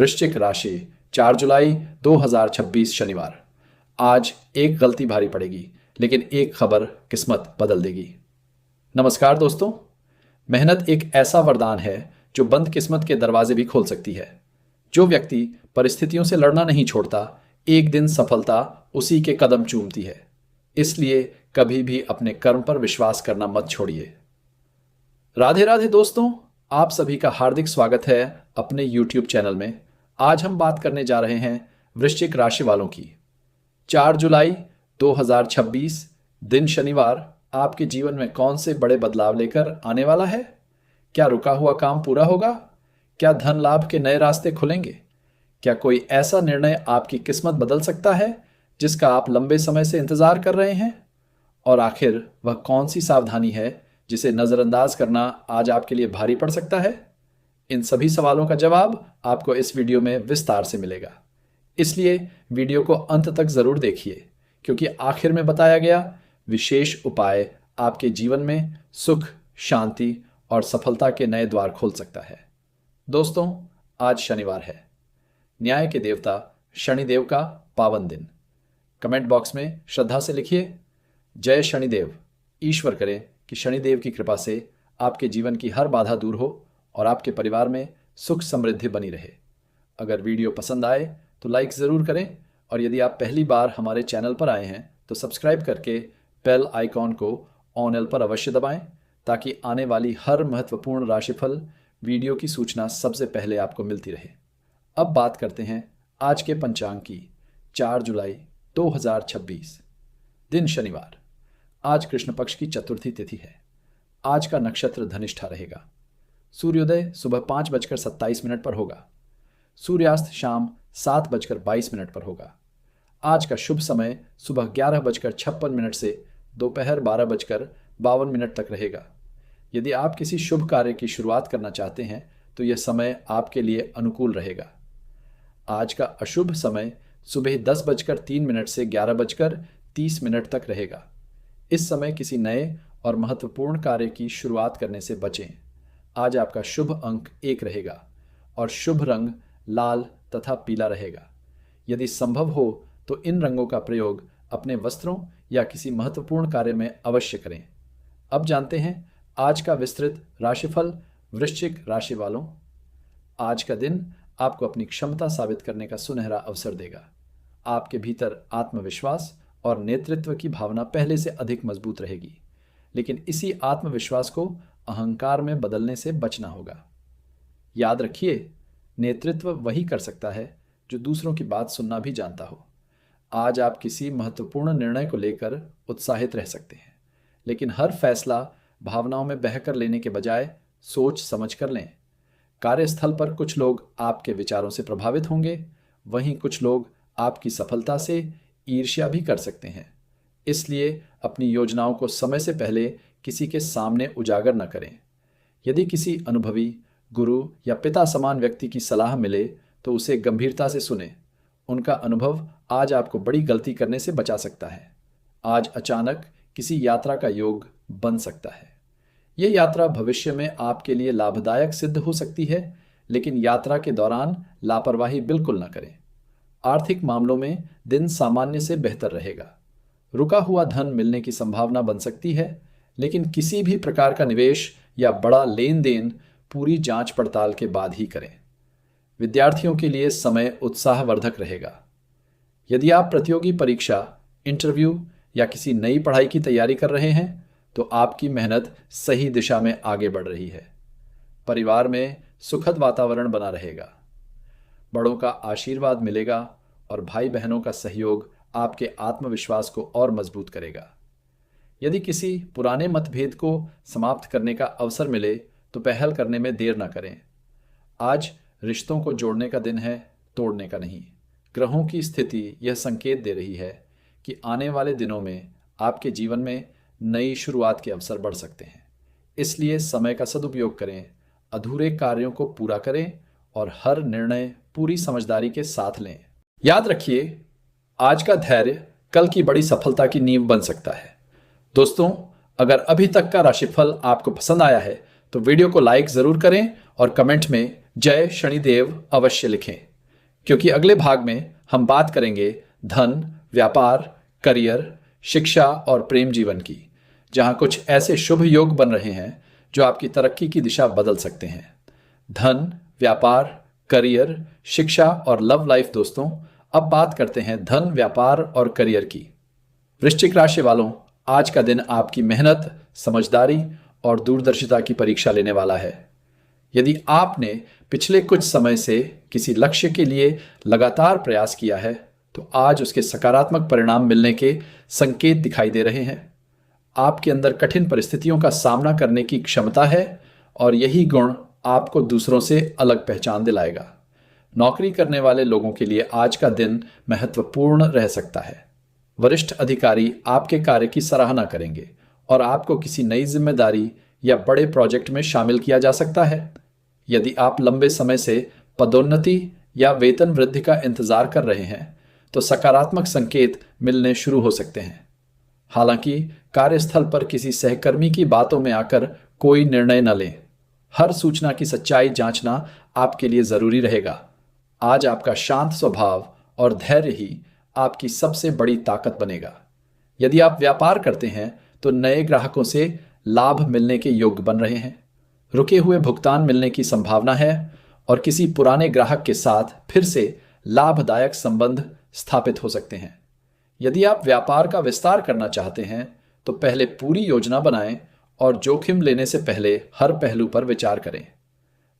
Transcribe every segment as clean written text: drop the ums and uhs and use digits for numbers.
वृश्चिक राशि 4 जुलाई 2026 शनिवार। आज एक गलती भारी पड़ेगी, लेकिन एक खबर किस्मत बदल देगी। नमस्कार दोस्तों, मेहनत एक ऐसा वरदान है जो बंद किस्मत के दरवाजे भी खोल सकती है। जो व्यक्ति परिस्थितियों से लड़ना नहीं छोड़ता, एक दिन सफलता उसी के कदम चूमती है। इसलिए कभी भी अपने कर्म पर विश्वास करना मत छोड़िए। राधे राधे दोस्तों, आप सभी का हार्दिक स्वागत है अपने YouTube चैनल में। आज हम बात करने जा रहे हैं वृश्चिक राशि वालों की। 4 जुलाई 2026 दिन शनिवार आपके जीवन में कौन से बड़े बदलाव लेकर आने वाला है? क्या रुका हुआ काम पूरा होगा? क्या धन लाभ के नए रास्ते खुलेंगे? क्या कोई ऐसा निर्णय आपकी किस्मत बदल सकता है जिसका आप लंबे समय से इंतजार कर रहे हैं? और आखिर वह कौन सी सावधानी है जिसे नज़रअंदाज करना आज आपके लिए भारी पड़ सकता है? इन सभी सवालों का जवाब आपको इस वीडियो में विस्तार से मिलेगा। इसलिए वीडियो को अंत तक ज़रूर देखिए, क्योंकि आखिर में बताया गया विशेष उपाय आपके जीवन में सुख, शांति और सफलता के नए द्वार खोल सकता है। दोस्तों, आज शनिवार है, न्याय के देवता शनिदेव का पावन दिन। कमेंट बॉक्स में श्रद्धा से लिखिए, जय शनिदेव। ईश्वर करे कि शनिदेव की कृपा से आपके जीवन की हर बाधा दूर हो और आपके परिवार में सुख समृद्धि बनी रहे। अगर वीडियो पसंद आए तो लाइक ज़रूर करें, और यदि आप पहली बार हमारे चैनल पर आए हैं तो सब्सक्राइब करके बेल आइकॉन को ऑन पर अवश्य दबाएं, ताकि आने वाली हर महत्वपूर्ण राशिफल वीडियो की सूचना सबसे पहले आपको मिलती रहे। अब बात करते हैं आज के पंचांग की। 4 जुलाई 2026 दिन शनिवार। आज कृष्ण पक्ष की चतुर्थी तिथि है। आज का नक्षत्र धनिष्ठा रहेगा। सूर्योदय सुबह 5:27 पर होगा। सूर्यास्त शाम 7:22 पर होगा। आज का शुभ समय सुबह 11:56 से दोपहर 12:52 तक रहेगा। यदि आप किसी शुभ कार्य की शुरुआत करना चाहते हैं तो यह समय आपके लिए अनुकूल रहेगा। आज का अशुभ समय सुबह 10:03 से 11:30 तक रहेगा। इस समय किसी नए और महत्वपूर्ण कार्य की शुरुआत करने से बचें। आज आपका शुभ अंक 1 रहेगा और शुभ रंग लाल तथा पीला रहेगा। यदि संभव हो तो इन रंगों का प्रयोग अपने वस्त्रों या किसी महत्वपूर्ण कार्य में अवश्य करें। अब जानते हैं आज का विस्तृत राशिफल वृश्चिक राशि वालों। आज का दिन आपको अपनी क्षमता साबित करने का सुनहरा अवसर देगा। आपके भीतर आत्मविश्वास और नेतृत्व की भावना पहले से अधिक मजबूत रहेगी, लेकिन इसी आत्मविश्वास को अहंकार में बदलने से बचना होगा। याद रखिए, नेतृत्व वही कर सकता है जो दूसरों की बात सुनना भी जानता हो। आज आप किसी महत्वपूर्ण निर्णय को लेकर उत्साहित रह सकते हैं, लेकिन हर फैसला भावनाओं में बहकर लेने के बजाय सोच समझ कर लें। कार्यस्थल पर कुछ लोग आपके विचारों से प्रभावित होंगे, वहीं कुछ लोग आपकी सफलता से ईर्ष्या भी कर सकते हैं। इसलिए अपनी योजनाओं को समय से पहले किसी के सामने उजागर न करें। यदि किसी अनुभवी गुरु या पिता समान व्यक्ति की सलाह मिले तो उसे गंभीरता से सुने। उनका अनुभव आज आपको बड़ी गलती करने से बचा सकता है। आज अचानक किसी यात्रा का योग बन सकता है। ये यात्रा भविष्य में आपके लिए लाभदायक सिद्ध हो सकती है, लेकिन यात्रा के दौरान लापरवाही बिल्कुल न करें। आर्थिक मामलों में दिन सामान्य से बेहतर रहेगा। रुका हुआ धन मिलने की संभावना बन सकती है, लेकिन किसी भी प्रकार का निवेश या बड़ा लेन देन पूरी जांच पड़ताल के बाद ही करें। विद्यार्थियों के लिए समय उत्साहवर्धक रहेगा। यदि आप प्रतियोगी परीक्षा, इंटरव्यू या किसी नई पढ़ाई की तैयारी कर रहे हैं तो आपकी मेहनत सही दिशा में आगे बढ़ रही है। परिवार में सुखद वातावरण बना रहेगा। बड़ों का आशीर्वाद मिलेगा और भाई बहनों का सहयोग आपके आत्मविश्वास को और मजबूत करेगा। यदि किसी पुराने मतभेद को समाप्त करने का अवसर मिले तो पहल करने में देर न करें। आज रिश्तों को जोड़ने का दिन है, तोड़ने का नहीं। ग्रहों की स्थिति यह संकेत दे रही है कि आने वाले दिनों में आपके जीवन में नई शुरुआत के अवसर बढ़ सकते हैं। इसलिए समय का सदुपयोग करें, अधूरे कार्यों को पूरा करें और हर निर्णय पूरी समझदारी के साथ लें। याद रखिए, आज का धैर्य कल की बड़ी सफलता की नींव बन सकता है। दोस्तों, अगर अभी तक का राशिफल आपको पसंद आया है तो वीडियो को लाइक जरूर करें और कमेंट में जय शनिदेव अवश्य लिखें। क्योंकि अगले भाग में हम बात करेंगे धन, व्यापार, करियर, शिक्षा और प्रेम जीवन की, जहां कुछ ऐसे शुभ योग बन रहे हैं जो आपकी तरक्की की दिशा बदल सकते हैं। धन, व्यापार, करियर, शिक्षा और लव लाइफ। दोस्तों, अब बात करते हैं धन, व्यापार और करियर की। वृश्चिक राशि वालों, आज का दिन आपकी मेहनत, समझदारी और दूरदर्शिता की परीक्षा लेने वाला है। यदि आपने पिछले कुछ समय से किसी लक्ष्य के लिए लगातार प्रयास किया है तो आज उसके सकारात्मक परिणाम मिलने के संकेत दिखाई दे रहे हैं। आपके अंदर कठिन परिस्थितियों का सामना करने की क्षमता है और यही गुण आपको दूसरों से अलग पहचान दिलाएगा। नौकरी करने वाले लोगों के लिए आज का दिन महत्वपूर्ण रह सकता है। वरिष्ठ अधिकारी आपके कार्य की सराहना करेंगे और आपको किसी नई जिम्मेदारी या बड़े प्रोजेक्ट में शामिल किया जा सकता है। यदि आप लंबे समय से पदोन्नति या वेतन वृद्धि का इंतजार कर रहे हैं तो सकारात्मक संकेत मिलने शुरू हो सकते हैं। हालांकि कार्यस्थल पर किसी सहकर्मी की बातों में आकर कोई निर्णय न लें। हर सूचना की सच्चाई जांचना आपके लिए जरूरी रहेगा। आज आपका शांत स्वभाव और धैर्य ही आपकी सबसे बड़ी ताकत बनेगा। यदि आप व्यापार करते हैं तो नए ग्राहकों से लाभ मिलने के योग्य बन रहे हैं। रुके हुए भुगतान मिलने की संभावना है और किसी पुराने ग्राहक के साथ फिर से लाभदायक संबंध स्थापित हो सकते हैं। यदि आप व्यापार का विस्तार करना चाहते हैं तो पहले पूरी योजना बनाएं और जोखिम लेने से पहले हर पहलू पर विचार करें।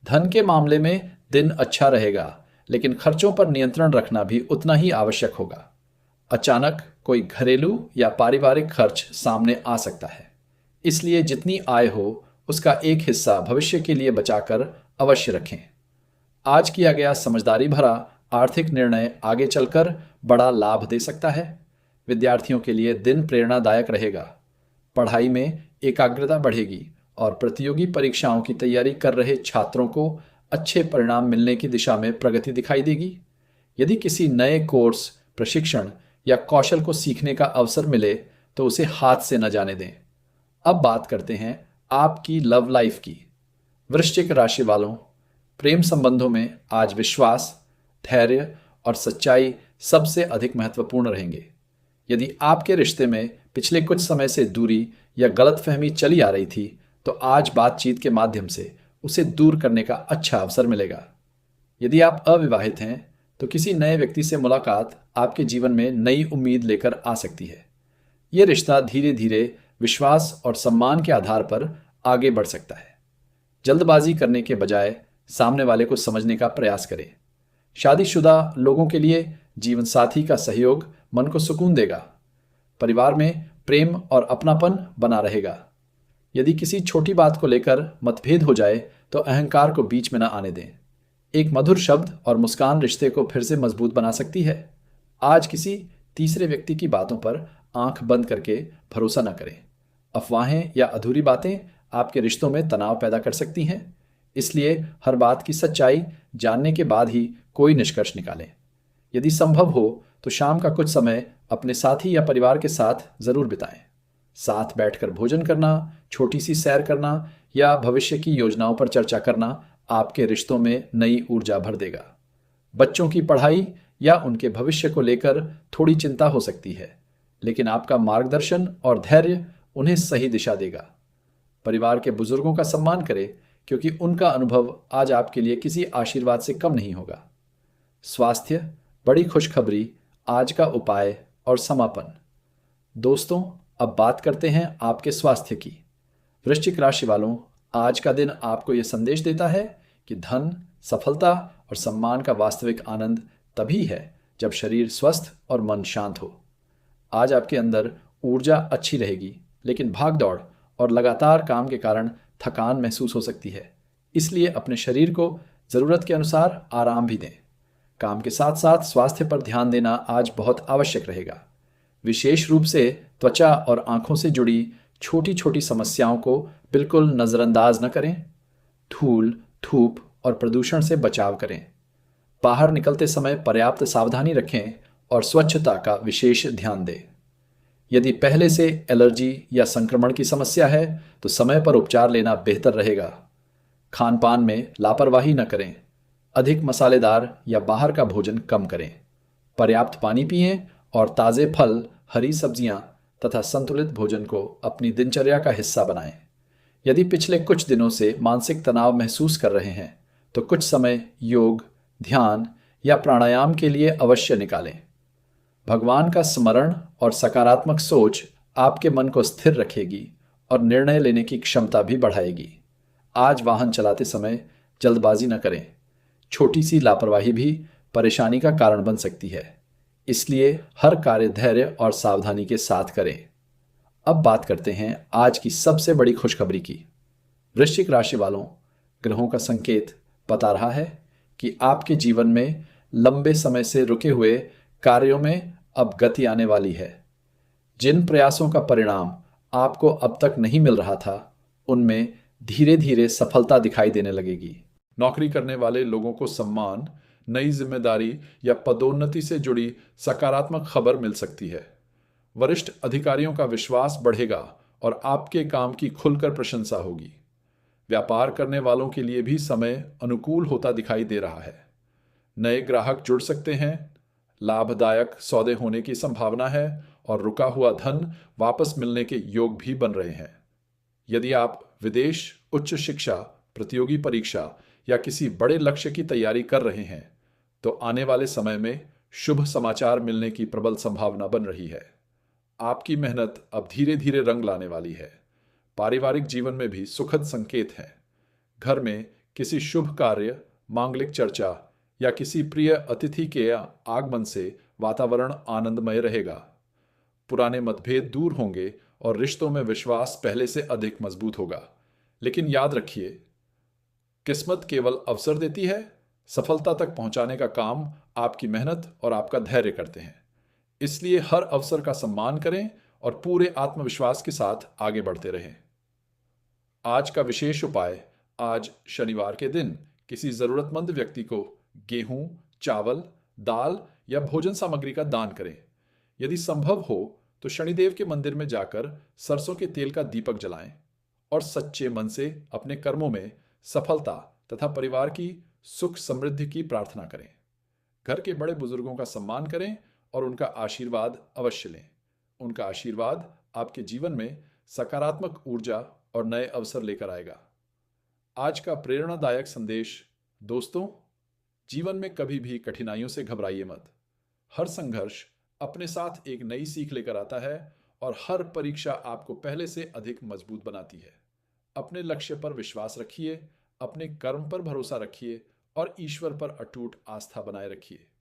धन के मामले में दिन अच्छा रहेगा, लेकिन खर्चों पर नियंत्रण रखना भी उतना ही आवश्यक होगा। अचानक कोई घरेलू या पारिवारिक खर्च सामने आ सकता है, इसलिए जितनी आय हो उसका एक हिस्सा भविष्य के लिए बचाकर अवश्य रखें। आज किया गया समझदारी भरा आर्थिक निर्णय आगे चलकर बड़ा लाभ दे सकता है। विद्यार्थियों के लिए दिन प्रेरणादायक रहेगा। पढ़ाई में एकाग्रता बढ़ेगी और प्रतियोगी परीक्षाओं की तैयारी कर रहे छात्रों को अच्छे परिणाम मिलने की दिशा में प्रगति दिखाई देगी। यदि किसी नए कोर्स, प्रशिक्षण या कौशल को सीखने का अवसर मिले तो उसे हाथ से न जाने दें। अब बात करते हैं आपकी लव लाइफ की। वृश्चिक राशि वालों, प्रेम संबंधों में आज विश्वास, धैर्य और सच्चाई सबसे अधिक महत्वपूर्ण रहेंगे। यदि आपके रिश्ते में पिछले कुछ समय से दूरी या गलतफहमी चली आ रही थी तो आज बातचीत के माध्यम से उसे दूर करने का अच्छा अवसर मिलेगा। यदि आप अविवाहित हैं तो किसी नए व्यक्ति से मुलाकात आपके जीवन में नई उम्मीद लेकर आ सकती है। यह रिश्ता धीरे धीरे विश्वास और सम्मान के आधार पर आगे बढ़ सकता है। जल्दबाजी करने के बजाय सामने वाले को समझने का प्रयास करें। शादीशुदा लोगों के लिए जीवन साथी का सहयोग मन को सुकून देगा। परिवार में प्रेम और अपनापन बना रहेगा। यदि किसी छोटी बात को लेकर मतभेद हो जाए तो अहंकार को बीच में न आने दें। एक मधुर शब्द और मुस्कान रिश्ते को फिर से मजबूत बना सकती है। आज किसी तीसरे व्यक्ति की बातों पर आंख बंद करके भरोसा न करें। अफवाहें या अधूरी बातें आपके रिश्तों में तनाव पैदा कर सकती हैं, इसलिए हर बात की सच्चाई जानने के बाद ही कोई निष्कर्ष निकालें। यदि संभव हो तो शाम का कुछ समय अपने साथी या परिवार के साथ जरूर बिताएं। साथ बैठकर भोजन करना, छोटी सी सैर करना या भविष्य की योजनाओं पर चर्चा करना आपके रिश्तों में नई ऊर्जा भर देगा। बच्चों की पढ़ाई या उनके भविष्य को लेकर थोड़ी चिंता हो सकती है, लेकिन आपका मार्गदर्शन और धैर्य उन्हें सही दिशा देगा। परिवार के बुजुर्गों का सम्मान करें क्योंकि उनका अनुभव आज आपके लिए किसी आशीर्वाद से कम नहीं होगा। स्वास्थ्य, बड़ी खुशखबरी, आज का उपाय और समापन। दोस्तों, अब बात करते हैं आपके स्वास्थ्य की। वृश्चिक राशि वालों, आज का दिन आपको यह संदेश देता है कि धन, सफलता और सम्मान का वास्तविक आनंद तभी है जब शरीर स्वस्थ और मन शांत हो। आज आपके अंदर ऊर्जा अच्छी रहेगी, लेकिन भागदौड़ और लगातार काम के कारण थकान महसूस हो सकती है। इसलिए अपने शरीर को ज़रूरत के अनुसार आराम भी दें। काम के साथ साथ स्वास्थ्य पर ध्यान देना आज बहुत आवश्यक रहेगा। विशेष रूप से त्वचा और आंखों से जुड़ी छोटी छोटी समस्याओं को बिल्कुल नज़रअंदाज न करें। धूल, धूप और प्रदूषण से बचाव करें। बाहर निकलते समय पर्याप्त सावधानी रखें और स्वच्छता का विशेष ध्यान दें। यदि पहले से एलर्जी या संक्रमण की समस्या है तो समय पर उपचार लेना बेहतर रहेगा। खान पान में लापरवाही न करें। अधिक मसालेदार या बाहर का भोजन कम करें। पर्याप्त पानी पिएं और ताज़े फल, हरी सब्जियां तथा संतुलित भोजन को अपनी दिनचर्या का हिस्सा बनाएं। यदि पिछले कुछ दिनों से मानसिक तनाव महसूस कर रहे हैं तो कुछ समय योग, ध्यान या प्राणायाम के लिए अवश्य निकालें। भगवान का स्मरण और सकारात्मक सोच आपके मन को स्थिर रखेगी और निर्णय लेने की क्षमता भी बढ़ाएगी। आज वाहन चलाते समय जल्दबाजी न करें। छोटी सी लापरवाही भी परेशानी का कारण बन सकती है, इसलिए हर कार्य धैर्य और सावधानी के साथ करें। अब बात करते हैं आज की सबसे बड़ी खुशखबरी की। वृश्चिक राशि वालों, ग्रहों का संकेत बता रहा है कि आपके जीवन में लंबे समय से रुके हुए कार्यों में अब गति आने वाली है। जिन प्रयासों का परिणाम आपको अब तक नहीं मिल रहा था, उनमें धीरे धीरे सफलता दिखाई देने लगेगी। नौकरी करने वाले लोगों को सम्मान, नई जिम्मेदारी या पदोन्नति से जुड़ी सकारात्मक खबर मिल सकती है। वरिष्ठ अधिकारियों का विश्वास बढ़ेगा और आपके काम की खुलकर प्रशंसा होगी। व्यापार करने वालों के लिए भी समय अनुकूल होता दिखाई दे रहा है। नए ग्राहक जुड़ सकते हैं, लाभदायक सौदे होने की संभावना है और रुका हुआ धन वापस मिलने के योग भी बन रहे हैं। यदि आप विदेश, उच्च शिक्षा, प्रतियोगी परीक्षा या किसी बड़े लक्ष्य की तैयारी कर रहे हैं तो आने वाले समय में शुभ समाचार मिलने की प्रबल संभावना बन रही है। आपकी मेहनत अब धीरे धीरे रंग लाने वाली है। पारिवारिक जीवन में भी सुखद संकेत हैं। घर में किसी शुभ कार्य, मांगलिक चर्चा या किसी प्रिय अतिथि के आगमन से वातावरण आनंदमय रहेगा। पुराने मतभेद दूर होंगे और रिश्तों में विश्वास पहले से अधिक मजबूत होगा। लेकिन याद रखिए, किस्मत केवल अवसर देती है, सफलता तक पहुंचाने का काम आपकी मेहनत और आपका धैर्य करते हैं। इसलिए हर अवसर का सम्मान करें और पूरे आत्मविश्वास के साथ आगे बढ़ते रहें। आज का विशेष उपाय, आज शनिवार के दिन किसी जरूरतमंद व्यक्ति को गेहूं, चावल, दाल या भोजन सामग्री का दान करें। यदि संभव हो तो शनिदेव के मंदिर में जाकर सरसों के तेल का दीपक जलाएं और सच्चे मन से अपने कर्मों में सफलता तथा परिवार की सुख समृद्धि की प्रार्थना करें। घर के बड़े बुजुर्गों का सम्मान करें और उनका आशीर्वाद अवश्य लें। उनका आशीर्वाद आपके जीवन में सकारात्मक ऊर्जा और नए अवसर लेकर आएगा। आज का प्रेरणादायक संदेश, दोस्तों, जीवन में कभी भी कठिनाइयों से घबराइए मत। हर संघर्ष अपने साथ एक नई सीख लेकर आता है और हर परीक्षा आपको पहले से अधिक मजबूत बनाती है। अपने लक्ष्य पर विश्वास रखिए, अपने कर्म पर भरोसा रखिए और ईश्वर पर अटूट आस्था बनाए रखिए।